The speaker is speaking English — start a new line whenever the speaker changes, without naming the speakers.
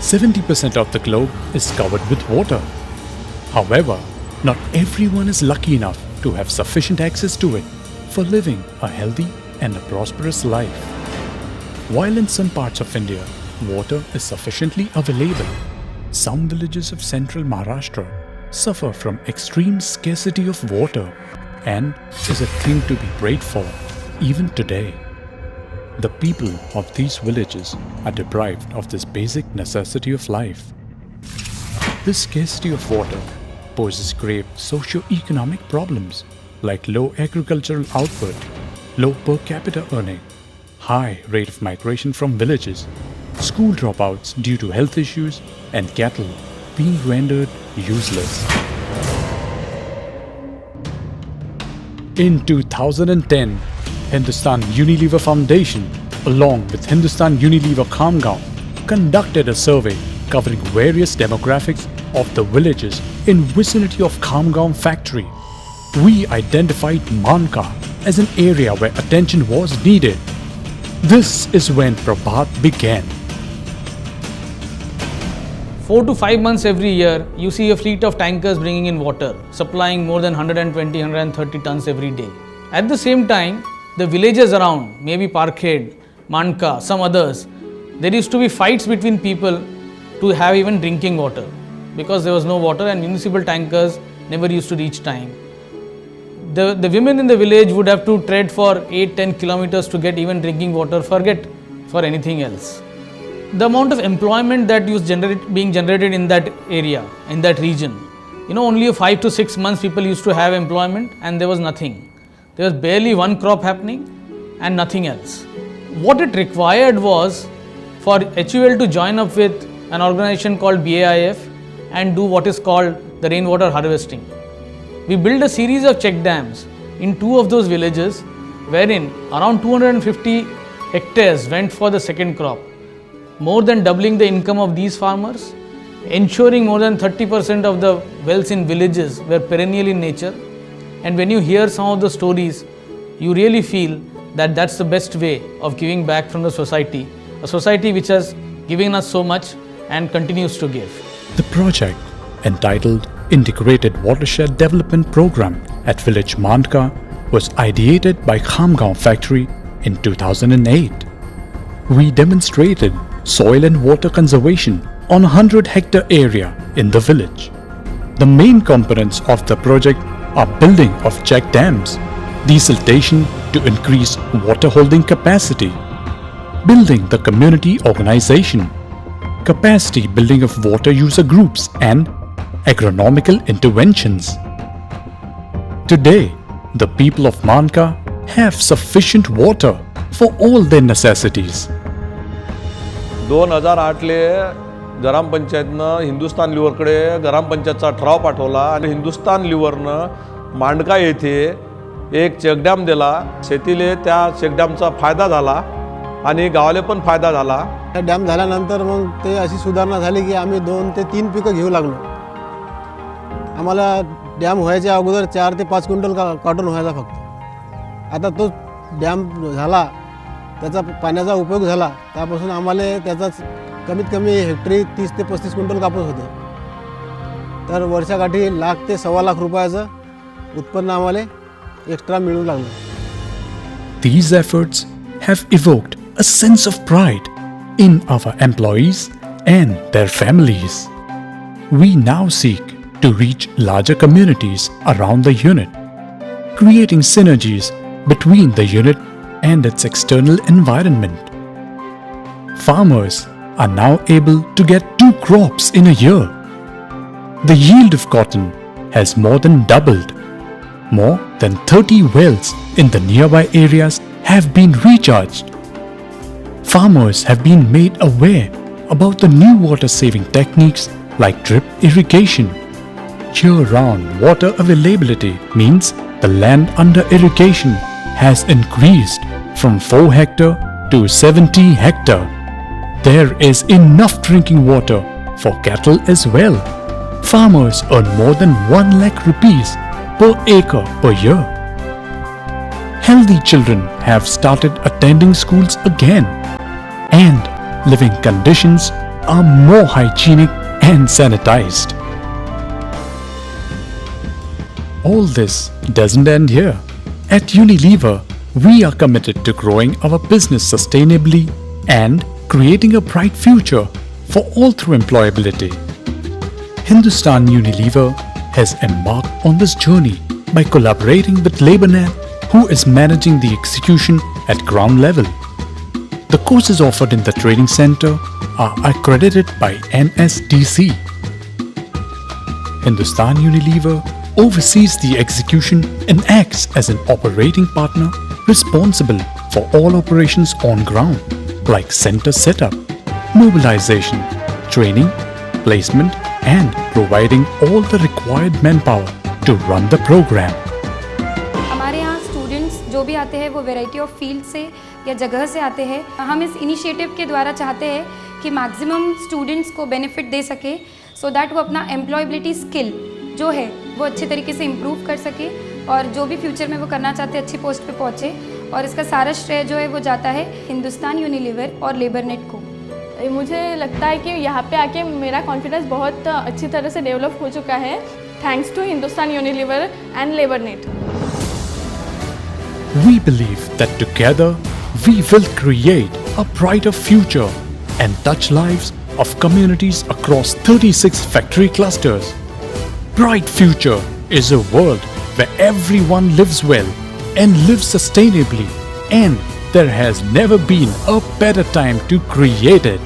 70% of the globe is covered with water. However, not everyone is lucky enough to have sufficient access to it for living a healthy and a prosperous life. While in some parts of India, water is sufficiently available, some villages of central Maharashtra suffer from extreme scarcity of water and is a thing to be prayed for even today. The people of these villages are deprived of this basic necessity of life. This scarcity of water poses grave socio-economic problems like low agricultural output, low per capita earning, high rate of migration from villages, school dropouts due to health issues, and cattle being rendered useless. In 2010, Hindustan Unilever Foundation, along with Hindustan Unilever Khamgaon, conducted a survey covering various demographics of the villages in vicinity of Khamgaon factory. We identified Manka as an area where attention was needed. This is when Prabhat began.
4 to 5 months every year, you see a fleet of tankers bringing in water, supplying more than 120-130 tons every day. At the same time, the villages around, maybe Parkhed, Manka, some others, there used to be fights between people to have even drinking water because there was no water and municipal tankers never used to reach time. The women in the village would have to tread for 8-10 kilometers to get even drinking water, forget for anything else. The amount of employment that was being generated in that area, in that region, only 5 to 6 months people used to have employment and there was nothing. There was barely one crop happening and nothing else. What it required was for HUL to join up with an organization called BAIF and do what is called the rainwater harvesting. We built a series of check dams in 2 of those villages wherein around 250 hectares went for the second crop, more than doubling the income of these farmers, ensuring more than 30% of the wells in villages were perennial in nature. And when you hear some of the stories, you really feel that that's the best way of giving back from the society, a society which has given us so much and continues to give.
The project, entitled Integrated Watershed Development Program at village Manka, was ideated by Khamgaon factory in 2008. We demonstrated soil and water conservation on a 100-hectare area in the village. The main components of the project are building of check dams, desiltation to increase water holding capacity, building the community organization, capacity building of water user groups, and agronomical interventions. Today, the people of Manka have sufficient water for all their necessities.
2008ले ग्रामपंचायतनं Hindustan लिव्हरकडे ग्रामपंचायतचा ठराव पाठवला आणि हिंदुस्तान लिव्हरनं मांडका येथे एक चेकडॅम दिला. शेतीले त्या चेकडॅमचा फायदा झाला आणि गावाले पण फायदा झाला.
डॅम झाल्यानंतर मग ते अशी सुधारणा झाली की आम्ही 2 ते 3 पिकं घेऊ लागलो. आम्हाला डॅम व्हायच्या अगोदर 4 ते 5 क्विंटल कॉटन व्हायचा फक्त. आता तो डॅम झाला, त्याचा पाण्याचा उपयोग झाला, त्यापासून आम्हाला त्याचा कमीत कमी हेक्टरी 30 ते 35 क्विंटल कापूस होते. तर वर्षाकाठी लाख ते सव्वा लाख रुपयाचं उत्पन्न आम्हाला एक्स्ट्रा मिळू लागलं.
These efforts have evoked a sense of pride in our employees and their families. We now seek to reach larger communities around the unit, creating synergies between the unit and its external environment. Farmers are now able to get 2 crops in a year. The yield of cotton has more than doubled. More than 30 wells in the nearby areas have been recharged. Farmers have been made aware about the new water-saving techniques like drip irrigation. Year-round water availability means the land under irrigation has increased from 4 hectare to 70 hectare. There is enough drinking water for cattle as well. Farmers earn more than 1 lakh rupees per acre per year. Healthy children have started attending schools again, and living conditions are more hygienic and sanitized. All this doesn't end here. At Unilever, we are committed to growing our business sustainably and creating a bright future for all through employability. Hindustan Unilever has embarked on this journey by collaborating with LabourNet, who is managing the execution at ground level. The courses offered in the training center are accredited by NSDC. Hindustan Unilever oversees the execution and acts as an operating partner responsible for all operations on ground, like center setup, mobilization, training, placement, and providing all the required manpower to run the program.
हमारे यहाँ students जो भी आते हैं वो variety of field से या जगह से आते हैं। हम इस इनिशिएटिव के द्वारा चाहते हैं कि मैक्सिमम स्टूडेंट्स को बेनिफिट दे सके, सो दैट वो अपना एम्प्लॉयबिलिटी स्किल जो है वो अच्छे तरीके से इम्प्रूव कर सके और जो भी फ्यूचर में वो करना चाहते हैं अच्छी पोस्ट पे पहुँचे। और इसका सारा श्रेय जो है वो जाता है हिंदुस्तान यूनिलीवर और लेबरनेट को।
मुझे लगता है कि यहाँ पे आके मेरा कॉन्फिडेंस बहुत अच्छी तरह से डेवलप हो चुका है, thanks to Hindustan Unilever and LabourNet.
We believe that together we will create a brighter future and touch lives of communities across 36 factory clusters. Bright future is a world where everyone lives well and lives sustainably, and there has never been a better time to create it.